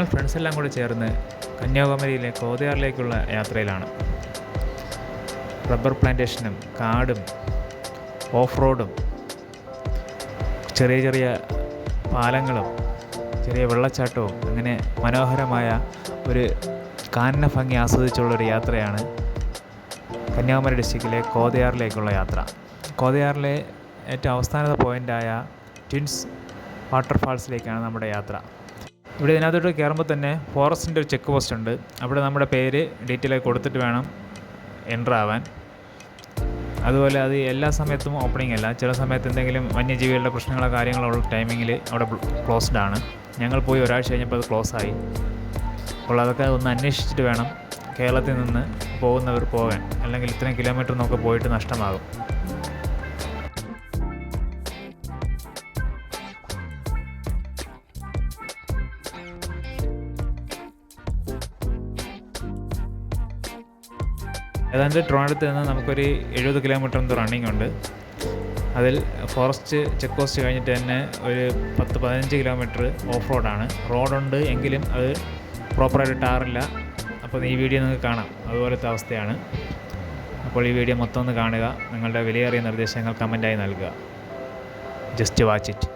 ഞങ്ങൾ ഫ്രണ്ട്സെല്ലാം കൂടി ചേർന്ന് കന്യാകുമാരിയിലെ കോതയാറിലേക്കുള്ള യാത്രയിലാണ്. റബ്ബർ പ്ലാന്റേഷനും കാടും ഓഫ് റോഡും ചെറിയ ചെറിയ പാലങ്ങളും ചെറിയ വെള്ളച്ചാട്ടവും അങ്ങനെ മനോഹരമായ ഒരു കാനന ഭംഗി ആസ്വദിച്ചുള്ളൊരു യാത്രയാണ് കന്യാകുമാരി ഡിസ്ട്രിക്റ്റിലെ കോതയാറിലേക്കുള്ള യാത്ര. കോതയാറിലെ ഏറ്റവും അവസാനത്തെ പോയിൻ്റായ ട്വിൻസ് വാട്ടർഫാൾസിലേക്കാണ് നമ്മുടെ യാത്ര. ഇവിടെ ഇതിനകത്തോട്ട് കയറുമ്പോൾ തന്നെ ഫോറസ്റ്റിൻ്റെ ഒരു ചെക്ക് പോസ്റ്റ് ഉണ്ട്. അവിടെ നമ്മുടെ പേര് ഡീറ്റെയിൽ കൊടുത്തിട്ട് വേണം എൻ്റർ ആവാൻ. അതുപോലെ അത് എല്ലാ സമയത്തും ഓപ്പണിംഗ് അല്ല. ചില സമയത്ത് എന്തെങ്കിലും വന്യജീവികളുടെ പ്രശ്നങ്ങളോ കാര്യങ്ങളോ ഉള്ള ടൈമിങ്ങിൽ അവിടെ ക്ലോസ്ഡ് ആണ്. ഞങ്ങൾ പോയി ഒരാഴ്ച കഴിഞ്ഞപ്പോൾ അത് ക്ലോസ് ആയി. അപ്പോൾ അതൊക്കെ ഒന്ന് അന്വേഷിച്ചിട്ട് വേണം കേരളത്തിൽ നിന്ന് പോകുന്നവർ പോകാൻ, അല്ലെങ്കിൽ ഇത്രയും കിലോമീറ്റർ നമുക്ക് പോയിട്ട് നഷ്ടമാകും. ഏതാണ്ട് ട്രിവാൻഡ്രത്ത് നിന്ന് നമുക്കൊരു 70 കിലോമീറ്റർ റണ്ണിങ് ഉണ്ട്. അതിൽ ഫോറസ്റ്റ് ചെക്ക് പോസ്റ്റ് കഴിഞ്ഞിട്ട് തന്നെ ഒരു 10-15 കിലോമീറ്റർ ഓഫ് റോഡാണ്. റോഡുണ്ട് എങ്കിലും അത് പ്രോപ്പറായിട്ട് ടാറില്ല. അപ്പോൾ ഈ വീഡിയോ നിങ്ങൾക്ക് കാണാം, അതുപോലത്തെ അവസ്ഥയാണ്. അപ്പോൾ ഈ വീഡിയോ മൊത്തം ഒന്ന് കാണുക. നിങ്ങളുടെ വിലയേറിയ നിർദ്ദേശങ്ങൾ കമൻറ്റായി നൽകുക. Just watch it.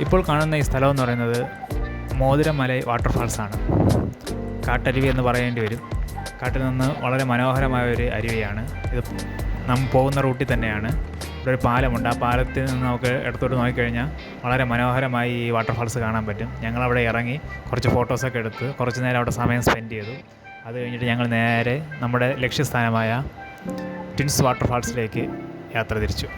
ഇപ്പോൾ കാണുന്ന ഈ സ്ഥലം എന്ന് പറയുന്നത് മോതിരമല വാട്ടർഫാൾസാണ്. കാട്ടരുവി എന്ന് പറയേണ്ടി വരും. കാട്ടിൽ നിന്ന് വളരെ മനോഹരമായ ഒരു അരുവിയാണ് ഇത്. നാം പോകുന്ന റൂട്ടിൽ തന്നെയാണ്. ഇവിടെ ഒരു പാലമുണ്ട്. ആ പാലത്തിൽ നിന്ന് നമുക്ക് ഇടത്തോട്ട് നോക്കിക്കഴിഞ്ഞാൽ വളരെ മനോഹരമായി ഈ വാട്ടർഫാൾസ് കാണാൻ പറ്റും. ഞങ്ങളവിടെ ഇറങ്ങി കുറച്ച് ഫോട്ടോസൊക്കെ എടുത്ത് കുറച്ച് നേരം അവിടെ സമയം സ്പെൻഡ് ചെയ്തു. അത് കഴിഞ്ഞിട്ട് ഞങ്ങൾ നേരെ നമ്മുടെ ലക്ഷ്യസ്ഥാനമായ ട്വിൻസ് വാട്ടർഫാൾസിലേക്ക് യാത്ര തിരിച്ചു.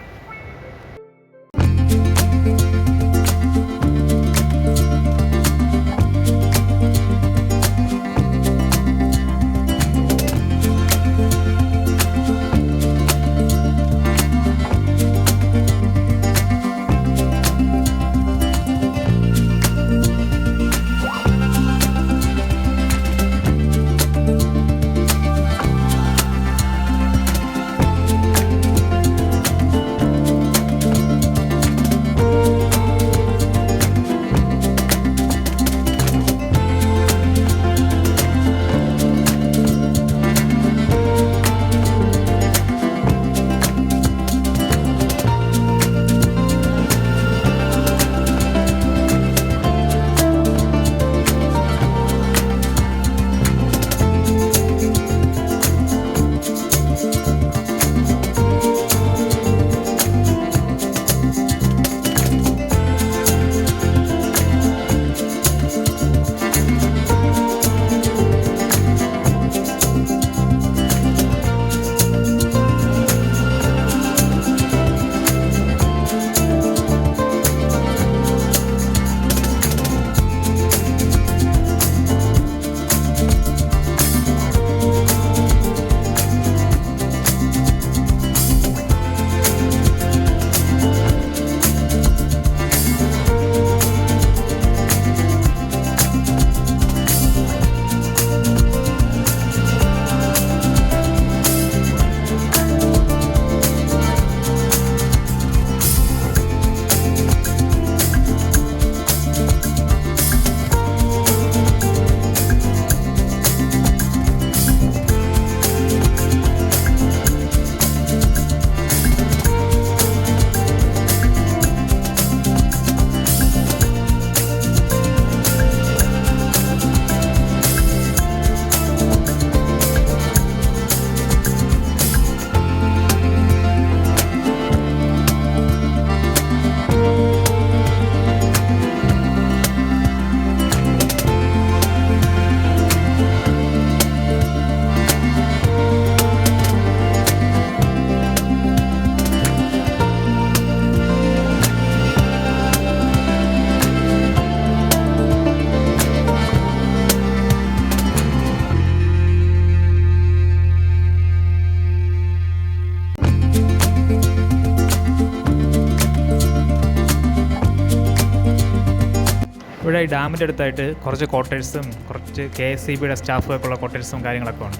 ഇവിടെ ഈ ഡാമിൻ്റെ അടുത്തായിട്ട് കുറച്ച് കോട്ടേഴ്സും കുറച്ച് KSEBയുടെ സ്റ്റാഫുകൾക്കുള്ള കോട്ടേഴ്സും കാര്യങ്ങളൊക്കെ ഉണ്ട്.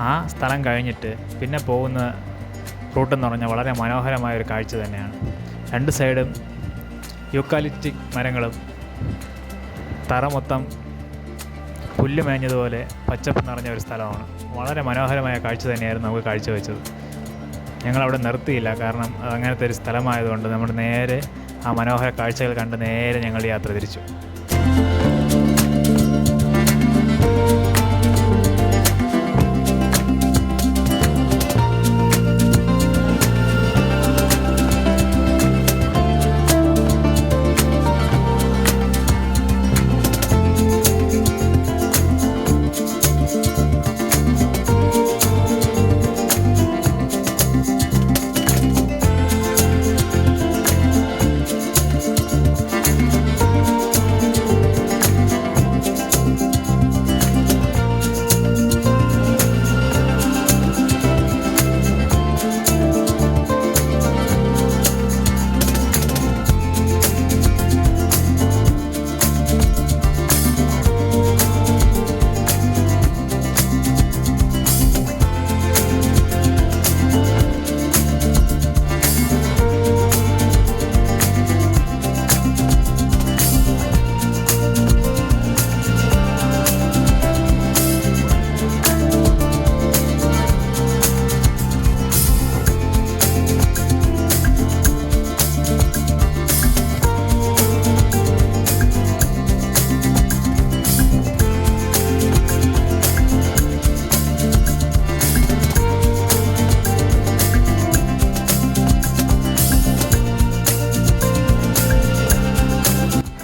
ആ സ്ഥലം കഴിഞ്ഞിട്ട് പിന്നെ പോകുന്ന റൂട്ടെന്ന് പറഞ്ഞാൽ വളരെ മനോഹരമായ ഒരു കാഴ്ച തന്നെയാണ്. രണ്ട് സൈഡും യൂക്കാലിപ്റ്റിക് മരങ്ങളും തറ മൊത്തം പുല്ല് മേഞ്ഞതുപോലെ പച്ചപ്പ് നിറഞ്ഞ ഒരു സ്ഥലമാണ്. വളരെ മനോഹരമായ കാഴ്ച തന്നെയായിരുന്നു നമുക്ക് കാഴ്ചവെച്ചത്. ഞങ്ങളവിടെ നിർത്തിയില്ല, കാരണം അങ്ങനത്തെ ഒരു സ്ഥലമായതുകൊണ്ട് നമ്മൾ നേരെ ആ മനോഹര കാഴ്ചകൾ കണ്ട് നേരെ ഞങ്ങൾ യാത്ര തിരിച്ചു.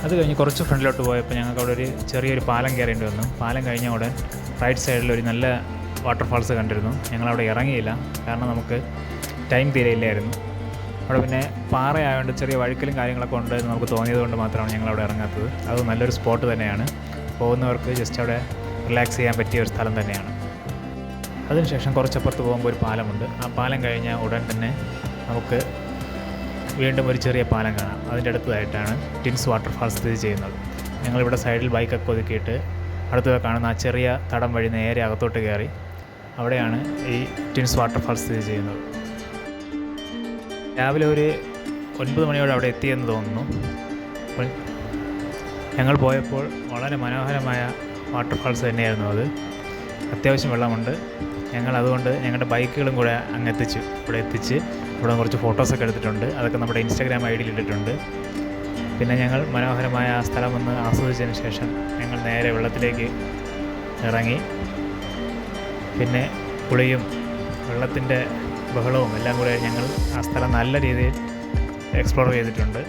അത് കഴിഞ്ഞ് കുറച്ച് ഫ്രണ്ടിലോട്ട് പോയപ്പോൾ ഞങ്ങൾക്ക് അവിടെ ഒരു ചെറിയൊരു പാലം കയറേണ്ടി വന്നു. പാലം കഴിഞ്ഞ ഉടൻ റൈറ്റ് സൈഡിൽ ഒരു നല്ല വാട്ടർഫാൾസ് കണ്ടിരുന്നു. ഞങ്ങളവിടെ ഇറങ്ങിയില്ല, കാരണം നമുക്ക് ടൈം തീരെയില്ലായിരുന്നു. അവിടെ പിന്നെ പാറയായതുകൊണ്ട് ചെറിയ വഴുക്കലും കാര്യങ്ങളൊക്കെ ഉണ്ട് എന്ന് നമുക്ക് തോന്നിയത് കൊണ്ട് മാത്രമാണ് ഞങ്ങളവിടെ ഇറങ്ങാത്തത്. അത് നല്ലൊരു സ്പോട്ട് തന്നെയാണ്. പോകുന്നവർക്ക് ജസ്റ്റ് അവിടെ റിലാക്സ് ചെയ്യാൻ പറ്റിയ ഒരു സ്ഥലം തന്നെയാണ്. അതിനുശേഷം കുറച്ചപ്പുറത്ത് പോകുമ്പോൾ ഒരു പാലമുണ്ട്. ആ പാലം കഴിഞ്ഞ ഉടൻ തന്നെ നമുക്ക് വീണ്ടും ഒരു ചെറിയ പാലം കാണാം. അതിൻ്റെ അടുത്തതായിട്ടാണ് ടിൻസ് വാട്ടർഫാൾസ് സ്ഥിതി ചെയ്യുന്നത്. ഞങ്ങളിവിടെ സൈഡിൽ ബൈക്കൊക്കെ ഒതുക്കിയിട്ട് അടുത്ത കാണുന്ന ആ ചെറിയ തടം വഴി നേരെ അകത്തോട്ട് കയറി അവിടെയാണ് ഈ ടിൻസ് വാട്ടർഫാൾസ് സ്ഥിതി ചെയ്യുന്നത്. രാവിലെ ഒരു 9 മണിയോടെ അവിടെ എത്തിയെന്ന് തോന്നുന്നു. അപ്പോൾ ഞങ്ങൾ പോയപ്പോൾ വളരെ മനോഹരമായ വാട്ടർഫാൾസ് തന്നെയായിരുന്നു അത്. അത്യാവശ്യം വെള്ളമുണ്ട്. ഞങ്ങൾ അതുകൊണ്ട് ഞങ്ങളുടെ ബൈക്കുകളും കൂടെ അങ്ങ് എത്തിച്ചു. ഇവിടെ എത്തിച്ച് ഇവിടെ കുറച്ച് ഫോട്ടോസൊക്കെ എടുത്തിട്ടുണ്ട്. അതൊക്കെ നമ്മുടെ ഇൻസ്റ്റാഗ്രാം ഐഡിയിൽ ഇട്ടിട്ടുണ്ട്. പിന്നെ ഞങ്ങൾ മനോഹരമായ ആ സ്ഥലം ഒന്ന് ആസ്വദിച്ചതിന് ശേഷം ഞങ്ങൾ നേരെ വെള്ളത്തിലേക്ക് ഇറങ്ങി. പിന്നെ കുളിയും വെള്ളത്തിൻ്റെ ബഹളവും എല്ലാം കൂടെ ഞങ്ങൾ ആ സ്ഥലം നല്ല രീതിയിൽ എക്സ്പ്ലോർ ചെയ്തിട്ടുണ്ട്.